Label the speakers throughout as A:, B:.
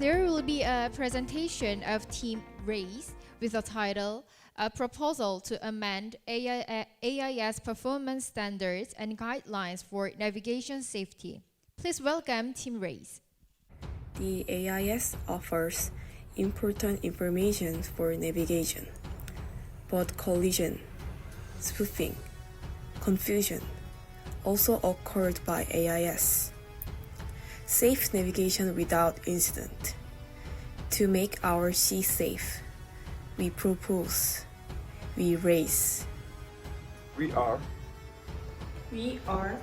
A: There will be a presentation of Team rAISe with the title, A Proposal to Amend AIS Performance Standards and Guidelines for Navigation Safety. Please welcome Team rAISe.
B: The AIS offers important information for navigation, but collision, spoofing, confusion also occurred by AIS. Safe navigation without incident. To make our sea safe, we propose, we rAISe.
C: We are.
B: We are.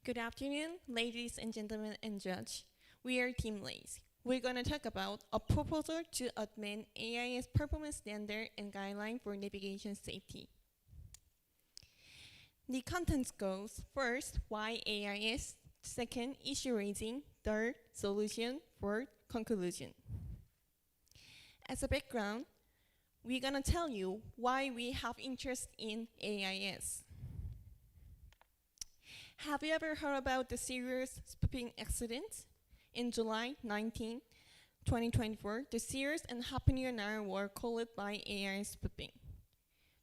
D: Good afternoon, ladies and gentlemen and judge. We are Team rAISe. We're going to talk about a proposal to amend AIS performance standard and guideline for navigation safety. The contents goes: first, why AIS; second, issue raising; third, solution; fourth, conclusion. As a background, we're going to tell you why we have interest in AIS. Have you ever heard about the serious spoofing accident? In July 19, 2024, the serious and happening were called by AIS spoofing.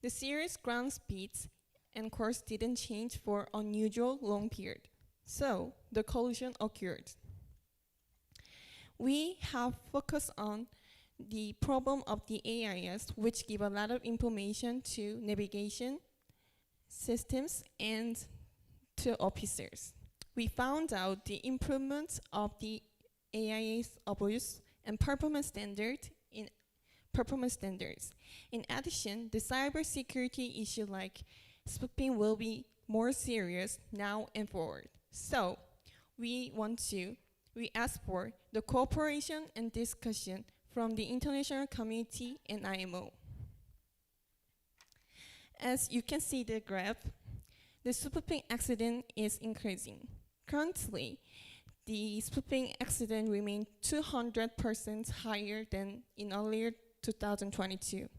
D: The serious ground speeds and course didn't change for unusual long period, so the collision occurred. We have focused on the problem of the AIS, which give a lot of information to navigation systems and to officers. We found out the improvements of the AIS abuse and performance standards. In addition, the cybersecurity issue like spoofing will be more serious now and forward. So we ask for the cooperation and discussion from the international community and IMO. As you can see the graph, the spoofing accident is increasing. Currently, the spoofing accident remains 200% higher than in earlier 2022,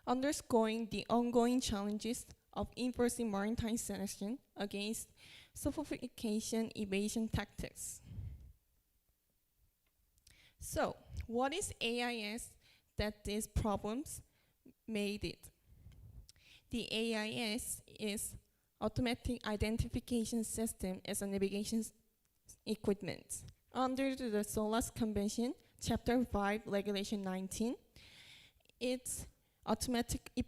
D: underscoring the ongoing challenges of enforcing maritime sanction against sophistication evasion tactics. So, what is AIS that these problems made it? The AIS is Automatic Identification System as a navigation equipment. Under the SOLAS Convention, Chapter 5, Regulation 19, it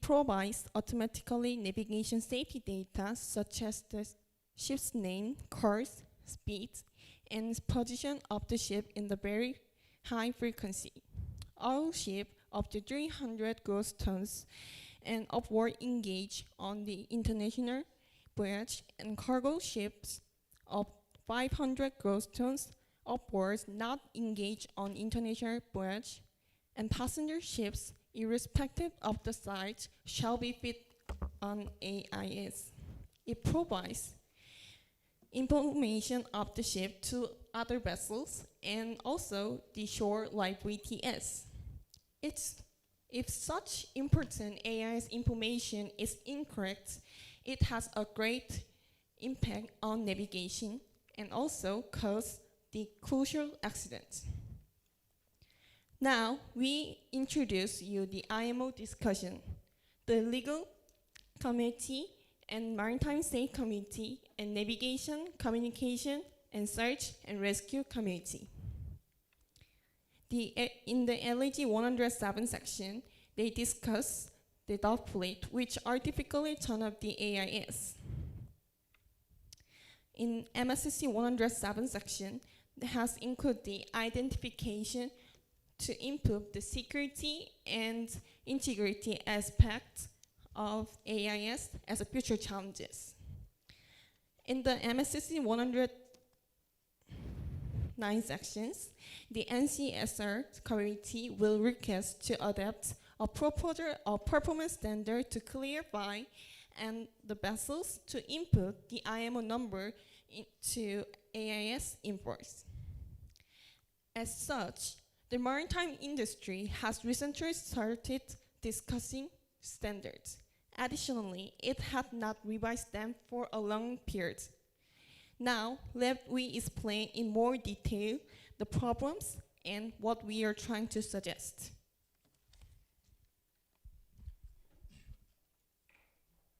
D: provides automatically navigation safety data such as the ship's name, course, speed, and position of the ship in the very high frequency. All ships up to 300 gross tons and upward engage on the international voyage, and cargo ships of 500 gross tons upwards not engage on international voyage, and passenger ships, irrespective of the size, shall be fit on AIS. It provides information of the ship to other vessels and also the shore like VTS. If such important AIS information is incorrect, it has a great impact on navigation and also cause the crucial accident. Now, we introduce you the IMO discussion, the legal committee and maritime safety committee and navigation, communication, and search and rescue committee. In the LAG 107 section, they discuss the dock fleet, which are typically turn up the AIS. In MSCC 107 section, it has included the identification to improve the security and integrity aspects of AIS as a future challenges. In the MSCC 109 sections, the NCSR committee will request to adopt a proposal of performance standard to clarify and the vessels to input the IMO number into AIS imports. As such, the maritime industry has recently started discussing standards. Additionally, it had not revised them for a long period. Now, let me explain in more detail the problems and what we are trying to suggest.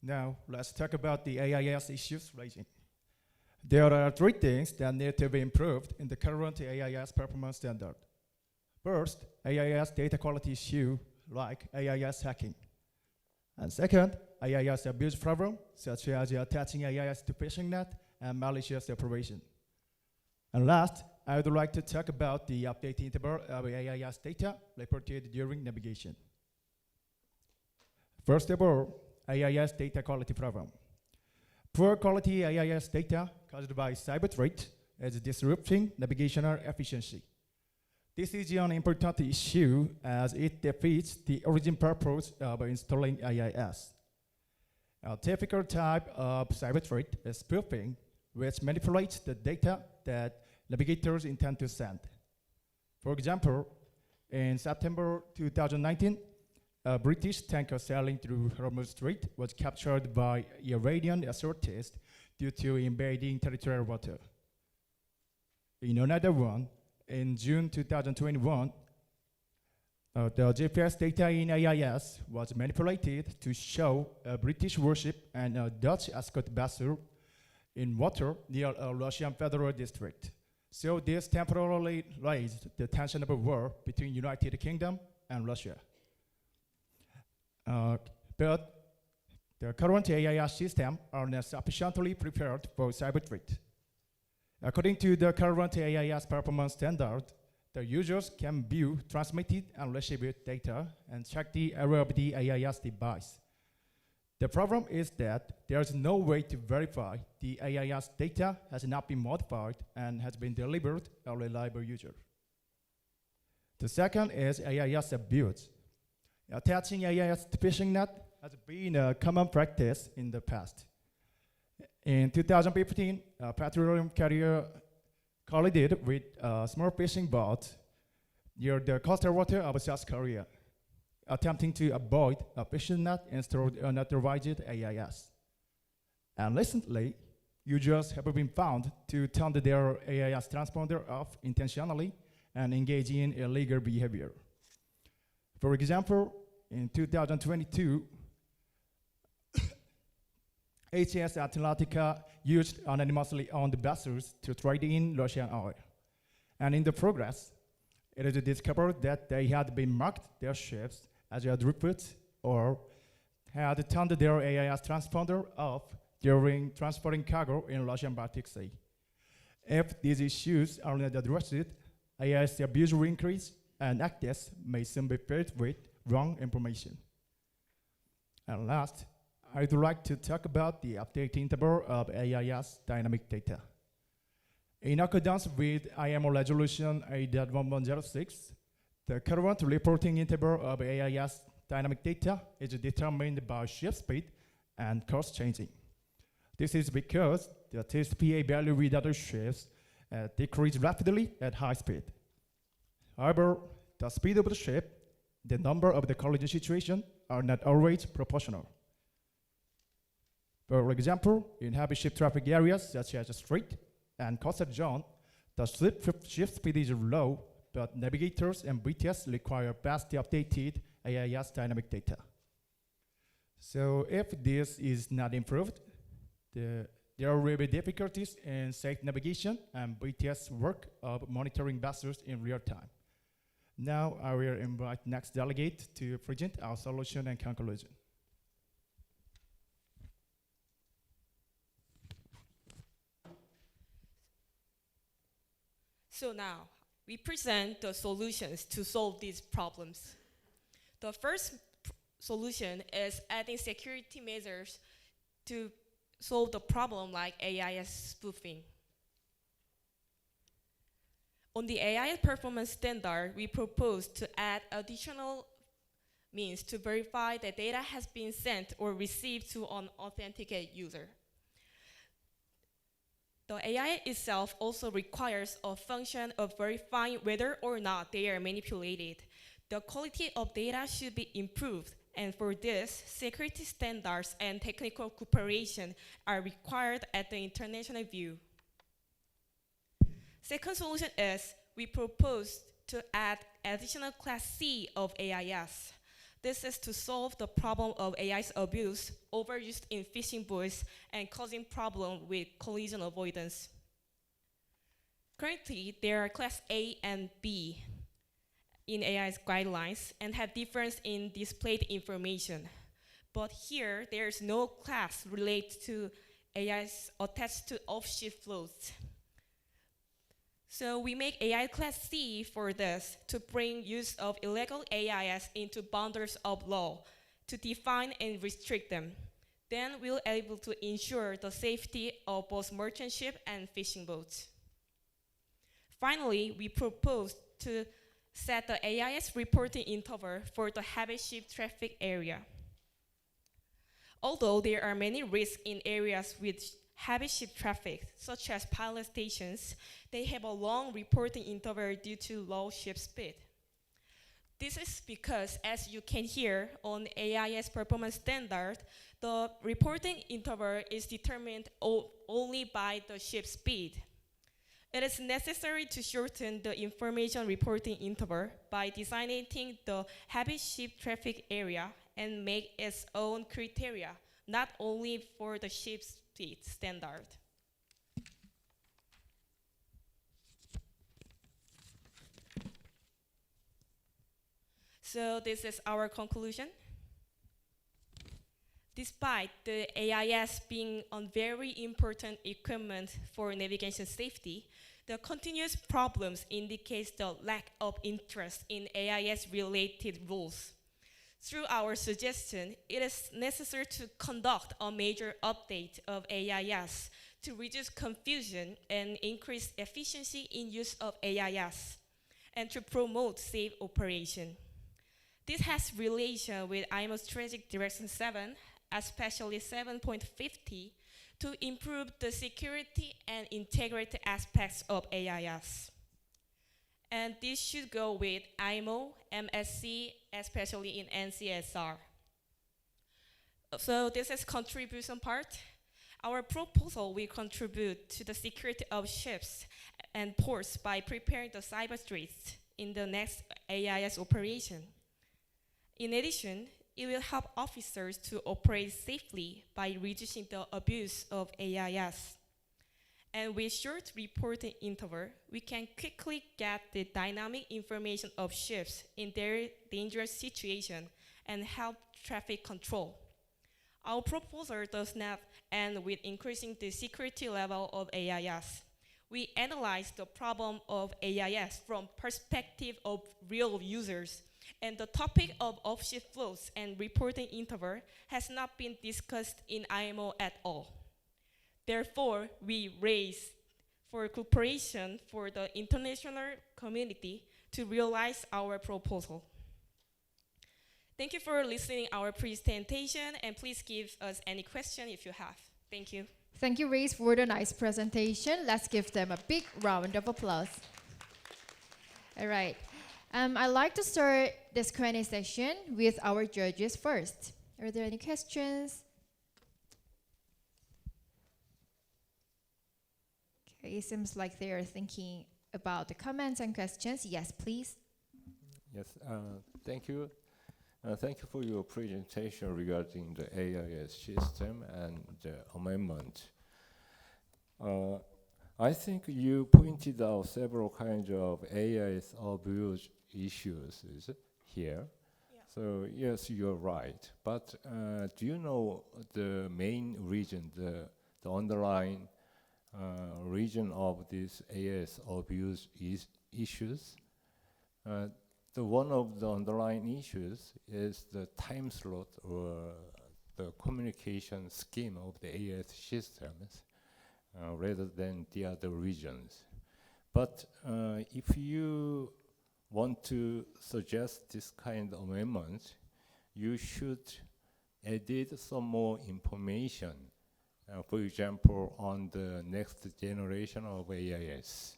E: Now, let's talk about the AIS issues raising. There are three things that need to be improved in the current AIS performance standard. First, AIS data quality issue like AIS hacking. And second, AIS abuse problem, such as attaching AIS to phishing net and malicious operation. And last, I would like to talk about the update interval of AIS data reported during navigation. First of all, AIS data quality problem. Poor quality AIS data caused by cyber threat is disrupting navigational efficiency. This is an important issue as it defeats the origin purpose of installing AIS. A typical type of cyber threat is spoofing, which manipulates the data that navigators intend to send. For example, in September 2019, a British tanker sailing through Hormuz Strait was captured by Iranian authorities due to invading territorial water. In another one, in June 2021, the GPS data in AIS was manipulated to show a British warship and a Dutch escort vessel in water near a Russian federal district. So this temporarily raised the tension of a war between United Kingdom and Russia. But the current AIS system are not sufficiently prepared for cyber threat. According to the current AIS performance standard, the users can view transmitted and received data and check the error of the AIS device. The problem is that there is no way to verify the AIS data has not been modified and has been delivered to a reliable user. The second is AIS abuse. Attaching AIS to phishing net has been a common practice in the past. In 2015, a petroleum carrier collided with a small fishing boat near the coastal water of South Korea, attempting to avoid a fishing net installed unauthorized AIS. And recently, users have been found to turn their AIS transponder off intentionally and engage in illegal behavior. For example, in 2022, HMS Atlantica used anonymously owned vessels to trade in Russian oil. And in the progress, it is discovered that they had been marked their ships as a driftwood or had turned their AIS transponder off during transporting cargo in Russian Baltic Sea. If these issues are not addressed, AIS abuse will increase and actors may soon be filled with wrong information. And last, I'd like to talk about the update interval of AIS dynamic data. In accordance with IMO resolution 8.1106, the current reporting interval of AIS dynamic data is determined by ship speed and course changing. This is because the TSPA value with other ships decrease rapidly at high speed. However, the speed of the ship, the number of the collision situation are not always proportional. For example, in heavy ship traffic areas such as the strait and coastal zone, the ship speed is low, but navigators and BTS require fast updated AIS dynamic data. So if this is not improved, there will be difficulties in safe navigation and BTS work of monitoring vessels in real time. Now I will invite next delegate to present our solution and conclusion.
F: So now, we present the solutions to solve these problems. The first solution is adding security measures to solve the problem like AIS spoofing. On the AIS performance standard, we propose to add additional means to verify that data has been sent or received to an authenticated user. The AI itself also requires a function of verifying whether or not they are manipulated. The quality of data should be improved, and for this, security standards and technical cooperation are required at the international view. Second solution is we propose to add additional class C of AIS. This is to solve the problem of AI's abuse, overuse in phishing bots, and causing problem with collision avoidance. Currently, there are class A and B in AI's guidelines and have difference in displayed information. But here, there is no class related to AIs attached to off-shift flows. So we make AI class C for this to bring use of illegal AIS into boundaries of law to define and restrict them. Then we'll be able to ensure the safety of both merchant ship and fishing boats. Finally, we propose to set the AIS reporting interval for the heavy ship traffic area. Although there are many risks in areas with heavy ship traffic, such as pilot stations, they have a long reporting interval due to low ship speed. This is because, as you can hear on AIS performance standard, the reporting interval is determined only by the ship speed. It is necessary to shorten the information reporting interval by designating the heavy ship traffic area and make its own criteria, not only for the ship speed standard. So this is our conclusion. Despite the AIS being a very important equipment for navigation safety, the continuous problems indicate the lack of interest in AIS-related rules. Through our suggestion, it is necessary to conduct a major update of AIS to reduce confusion and increase efficiency in use of AIS, and to promote safe operation. This has relation with IMO Strategic Direction 7, especially 7.50, to improve the security and integrity aspects of AIS. And this should go with IMO, MSC, especially in NCSR. So this is contribution part. Our proposal will contribute to the security of ships and ports by preparing the cyber threats in the next AIS operation. In addition, it will help officers to operate safely by reducing the abuse of AIS. And with short reporting interval, we can quickly get the dynamic information of ships in their dangerous situation and help traffic control. Our proposal does not end with increasing the security level of AIS. We analyze the problem of AIS from perspective of real users, and the topic of off-shift flows and reporting interval has not been discussed in IMO at all. Therefore, we raise for cooperation for the international community to realize our proposal. Thank you for listening our presentation, and please give us any question if you have. Thank you.
A: Thank you, rAISe, for the nice presentation. Let's give them a big round of applause. All right. I'd like to start this Q&A session with our judges first. Are there any questions? Okay, it seems like they are thinking about the comments and questions. Yes, please.
G: Yes, thank you. Thank you for your presentation regarding the AIS system and the amendment. I think you pointed out several kinds of AIS abuse issues here.
F: Yeah.
G: So yes, you're right. But do you know the main reason, the underlying reason of these AIS abuse issues? The one of the underlying issues is the time slot or the communication scheme of the AIS systems rather than the other regions. But if you want to suggest this kind of amendment, you should add some more information, for example, on the next generation of AIS.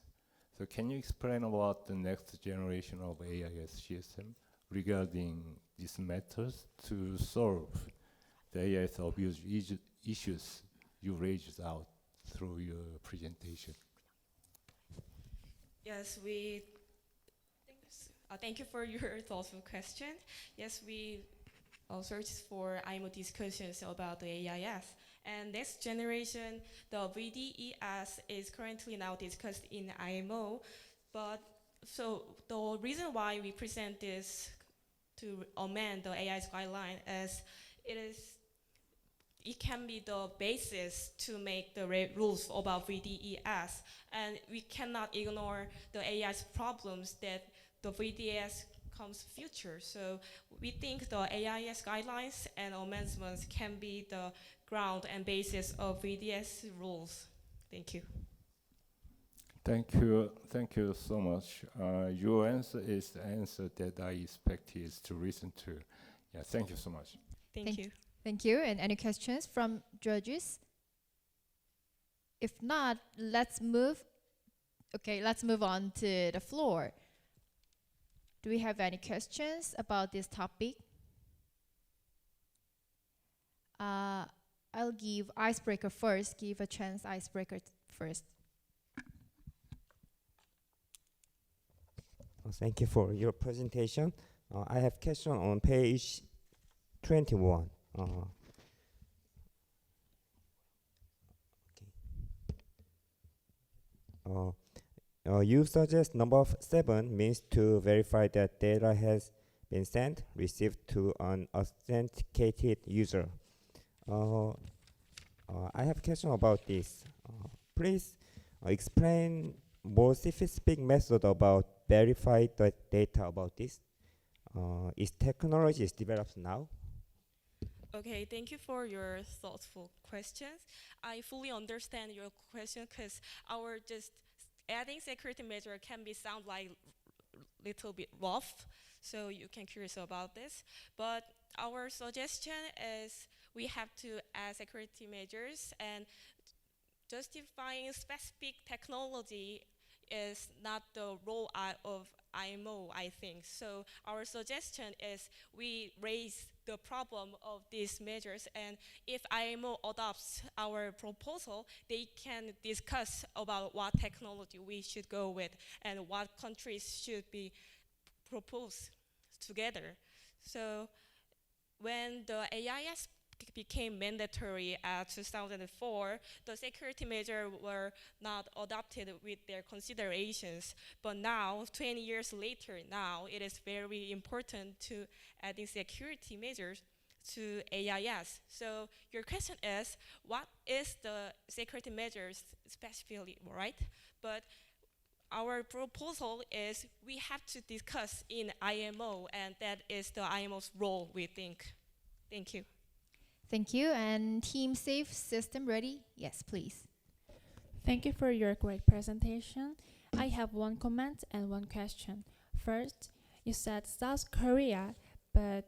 G: So can you explain about the next generation of AIS system regarding these methods to solve the AIS abuse issues you raised out through your presentation?
F: Yes, thank you for your thoughtful question. Yes, we searched for IMO discussions about the AIS. And next generation, the VDES is currently now discussed in IMO. But so the reason why we present this to amend the AI's guideline is it can be the basis to make the rules about VDES. And we cannot ignore the AI's problems that the VDES comes future. So we think the AIS guidelines and amendments can be the ground and basis of VDS rules. Thank you.
G: Thank you so much. Your answer is the answer that I expected to listen to. Yeah, thank you so much.
F: Thank you.
A: Thank you. And any questions from judges? If not, let's move on to the floor. Do we have any questions about this topic? I'll give icebreaker first. Give a chance icebreaker first.
H: Thank you for your presentation. I have question on page 21. You suggest number 7 means to verify that data has been sent, received to an authenticated user. I have a question about this. Please explain more specific method about verify the data about this. Is technology is developed now?
F: Okay, thank you for your thoughtful questions. I fully understand your question because our just adding security measure can be sound like little bit rough, so you can curious about this. But our suggestion is we have to add security measures, and justifying specific technology is not the role of IMO, I think. So our suggestion is we raise the problem of these measures, and if IMO adopts our proposal, they can discuss about what technology we should go with and what countries should be proposed together. So when the AIS became mandatory at 2004, the security measures were not adopted with their considerations. But now, 20 years later, now it is very important to adding security measures to AIS. So your question is, what is the security measures specifically, right? But our proposal is we have to discuss in IMO, and that is the IMO's role, we think. Thank you.
A: Thank you. And Team Safe System ready? Yes, please.
I: Thank you for your great presentation. I have one comment and one question. First, you said South Korea, but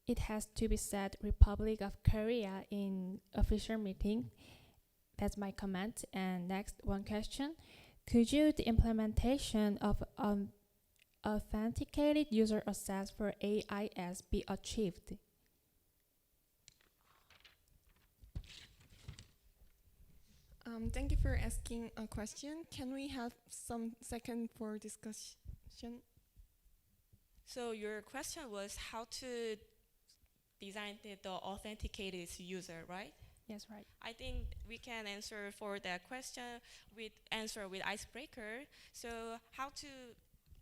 I: it has to be said Republic of Korea in official meeting. That's my comment. And next, one question. Could you the implementation of authenticated user access for AIS be achieved?
D: Thank you for asking a question. Can we have some second for discussion?
F: So your question was how to design the authenticated user, right?
I: Yes, right.
F: I think we can answer for that question with icebreaker. So how to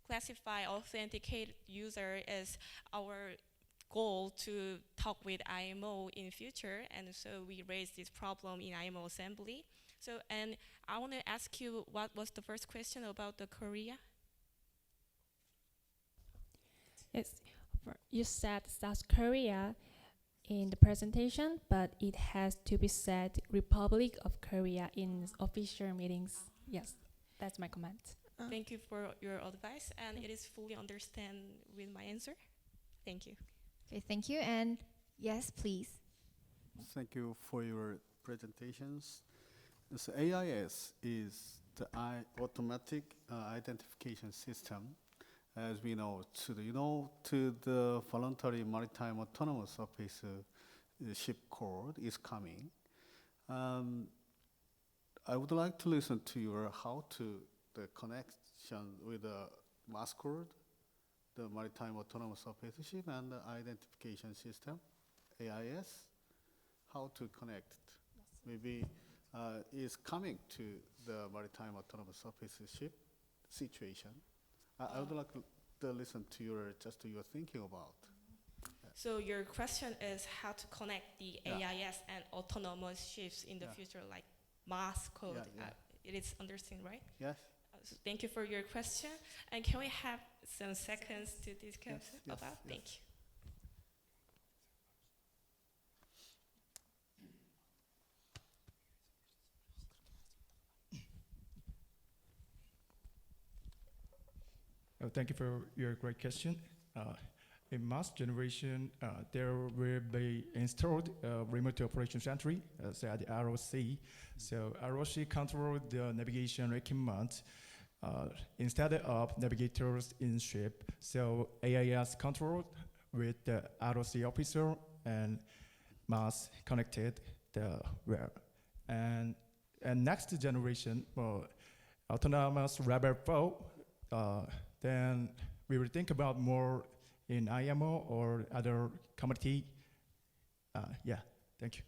F: classify authenticated user is our goal to talk with IMO in future, and so we raised this problem in IMO assembly. So, and I want to ask you, what was the first question about the Korea?
I: Yes, you said South Korea in the presentation, but it has to be said Republic of Korea in official meetings. Yes, that's my comment.
F: Thank you for your advice, and it is fully understand with my answer. Thank you.
A: Okay, thank you. And yes, please.
J: Thank you for your presentations. So AIS is the automatic identification system, as we know, to the voluntary maritime autonomous surface ship code is coming. I would like to listen to your how to the connection with the MASCORD, the Maritime Autonomous Surface Ship, and the Identification System, AIS, how to connect it. Maybe is coming to the Maritime Autonomous Surface Ship situation. I would like to listen to your thinking about.
F: So your question is how to connect the
J: Yeah.
F: AIS and autonomous ships in the
J: Yeah.
F: future, like mass code.
J: Yeah.
F: It is understood, right?
J: Yes?
F: So thank you for your question. And can we have some seconds to discuss
J: Yes,
F: about?
J: yes.
F: Thank you.
E: Thank you for your great question. In mass generation, there will be installed remote operation center, said ROC. So ROC control the navigation equipment instead of navigators in ship. So AIS controlled with the ROC officer and mass connected the web. And next generation, autonomous rubber boat, then we will think about more in IMO or other commodity. Yeah, thank you.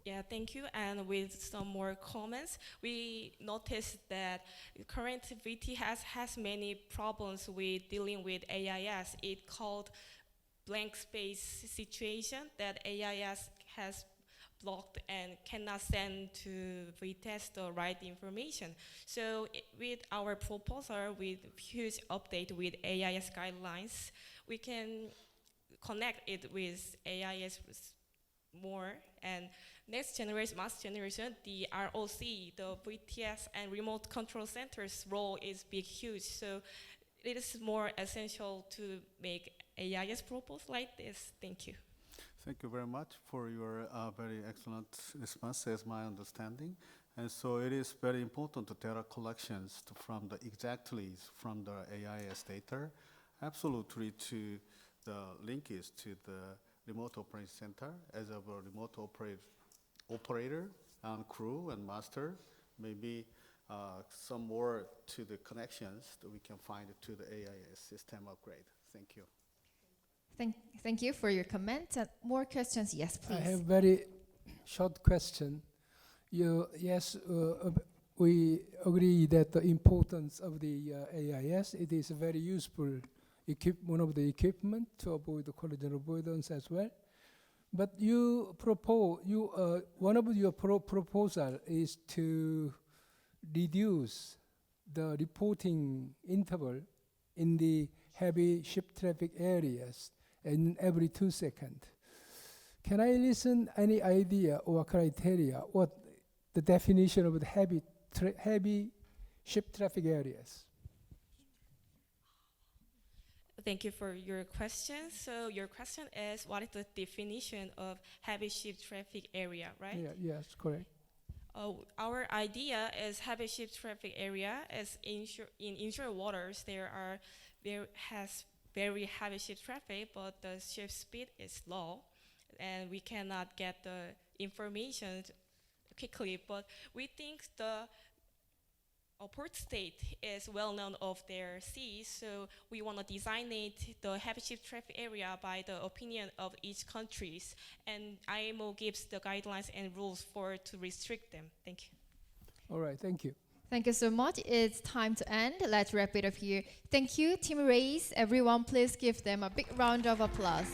F: Yeah, thank you. And with some more comments, we noticed that current VT has many problems with dealing with AIS. It called blank space situation that AIS has blocked and cannot send to VTest the right information. So with our proposal, with huge update with AIS guidelines, we can connect it with AIS more. And next generation, mass generation, the ROC, the VTS and remote control centers role is big, huge. So it is more essential to make AIS proposal like this. Thank you.
J: Thank you very much for your very excellent response, as my understanding. And so it is very important to data collections from the from the AIS data, absolutely to the linkage to the remote operating center as a remote operator and crew and master, maybe some more to the connections that we can find to the AIS system upgrade. Thank you.
A: Thank you for your comment. More questions? Yes, please.
K: I have very short question. Yes, we agree that the importance of the AIS, it is a very useful one of the equipment to avoid the collision avoidance as well. But you propose, one of your proposal is to reduce the reporting interval in the heavy ship traffic areas in every 2 seconds. Can I listen any idea or criteria what the definition of the heavy ship traffic areas?
F: Thank you for your question. So your question is, what is the definition of heavy ship traffic area, right?
K: Yeah, yes, correct.
F: Our idea is heavy ship traffic area is in inshore waters. There has very heavy ship traffic, but the ship speed is low, and we cannot get the information quickly. But we think the port state is well known of their seas, so we want to designate the heavy ship traffic area by the opinion of each countries, and IMO gives the guidelines and rules to restrict them. Thank you.
K: All right, thank you.
A: Thank you so much. It's time to end. Let's wrap it up here. Thank you, Team rAISe. Everyone, please give them a big round of applause.